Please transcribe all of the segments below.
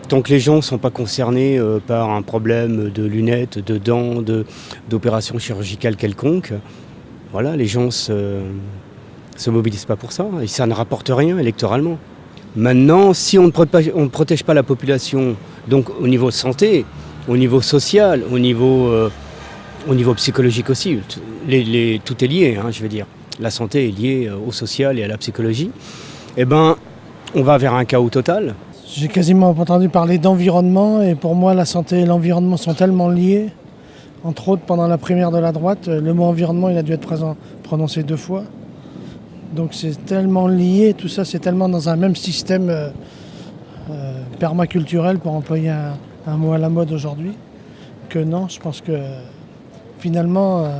Tant que les gens ne sont pas concernés par un problème de lunettes, de dents, d'opérations chirurgicales quelconques, voilà, les gens se mobilisent pas pour ça. Et ça ne rapporte rien électoralement. Maintenant, si on ne protège pas la population, donc au niveau santé, au niveau social, au niveau psychologique aussi, tout est lié, je veux dire. La santé est liée au social et à la psychologie. Eh ben, on va vers un chaos total. J'ai quasiment entendu parler d'environnement et pour moi la santé et l'environnement sont tellement liés. Entre autres pendant la primaire de la droite, le mot environnement il a dû être prononcé 2 fois. Donc c'est tellement lié, tout ça c'est tellement dans un même système permaculturel pour employer un mot à la mode aujourd'hui que non, je pense que finalement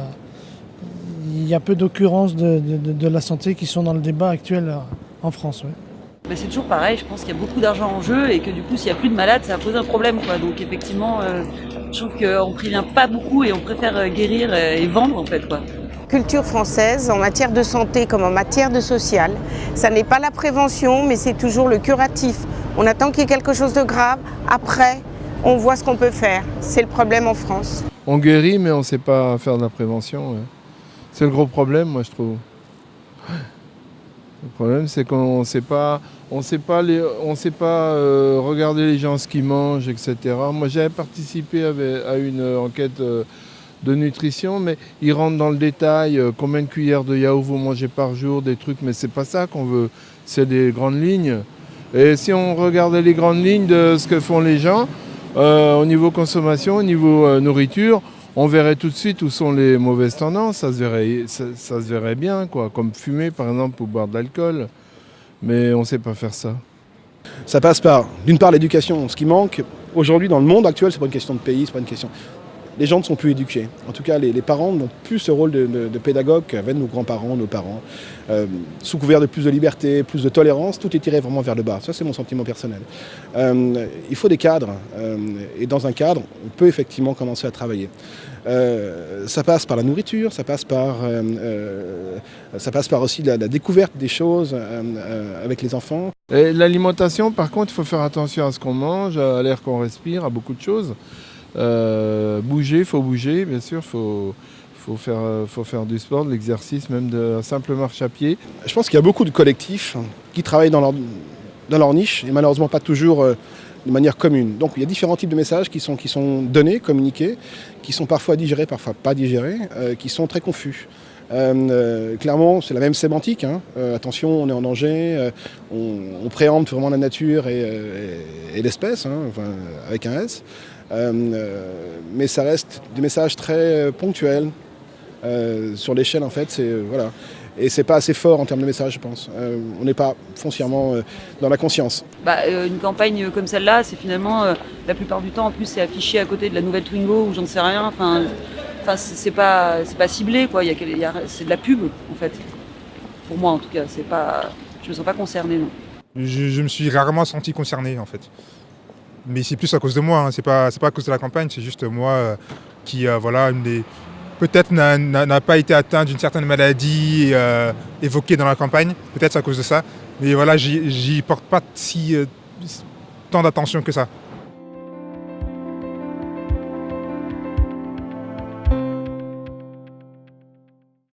il y a peu d'occurrences de la santé qui sont dans le débat actuel en France. Ouais. Mais c'est toujours pareil, je pense qu'il y a beaucoup d'argent en jeu et que du coup s'il n'y a plus de malades ça pose un problème quoi. Donc effectivement je trouve qu'on ne prévient pas beaucoup et on préfère guérir et vendre en fait quoi. Culture française en matière de santé comme en matière de social, ça n'est pas la prévention mais c'est toujours le curatif. On attend qu'il y ait quelque chose de grave, après on voit ce qu'on peut faire. C'est le problème en France. On guérit mais on ne sait pas faire de la prévention. Ouais. C'est le gros problème moi je trouve. Le problème, c'est qu'on ne sait pas regarder les gens ce qu'ils mangent, etc. Moi, j'avais participé à une enquête de nutrition, mais ils rentrent dans le détail, combien de cuillères de yaourt vous mangez par jour, des trucs, mais c'est pas ça qu'on veut, c'est des grandes lignes. Et si on regardait les grandes lignes de ce que font les gens, au niveau consommation, au niveau nourriture, on verrait tout de suite où sont les mauvaises tendances, ça se verrait bien, quoi, comme fumer par exemple ou boire de l'alcool, mais on ne sait pas faire ça. Ça passe par, d'une part, l'éducation. Ce qui manque aujourd'hui dans le monde actuel, c'est pas une question de pays, c'est pas une question. Les gens ne sont plus éduqués. En tout cas, les parents n'ont plus ce rôle de pédagogue qu'avaient nos grands-parents, nos parents. Sous couvert de plus de liberté, plus de tolérance, tout est tiré vraiment vers le bas. Ça, c'est mon sentiment personnel. Il faut des cadres. Et dans un cadre, on peut effectivement commencer à travailler. Ça passe par la nourriture, ça passe par aussi la découverte des choses avec les enfants. Et l'alimentation, par contre, il faut faire attention à ce qu'on mange, à l'air qu'on respire, à beaucoup de choses. Bouger, il faut bouger, bien sûr, faut faire du sport, de l'exercice, même de simple marche à pied. Je pense qu'il y a beaucoup de collectifs qui travaillent dans leur niche et malheureusement pas toujours de manière commune. Donc il y a différents types de messages qui sont donnés, communiqués, qui sont parfois digérés, parfois pas digérés, qui sont très confus. Clairement, c'est la même sémantique. Attention, on est en danger, on préempte vraiment la nature et l'espèce, avec un S. Mais ça reste des messages très ponctuels sur l'échelle en fait, voilà. Et c'est pas assez fort en termes de message, je pense. On n'est pas foncièrement dans la conscience. Une campagne comme celle-là, c'est finalement la plupart du temps en plus c'est affiché à côté de la nouvelle Twingo ou j'en sais rien. Enfin c'est pas ciblé quoi. C'est de la pub en fait. Pour moi en tout cas, je me sens pas concernée non. Je me suis rarement senti concerné en fait. Mais c'est plus à cause de moi, c'est pas à cause de la campagne, c'est juste moi qui peut-être n'a pas été atteint d'une certaine maladie évoquée dans la campagne, peut-être c'est à cause de ça. Mais voilà, j'y porte pas tant d'attention que ça.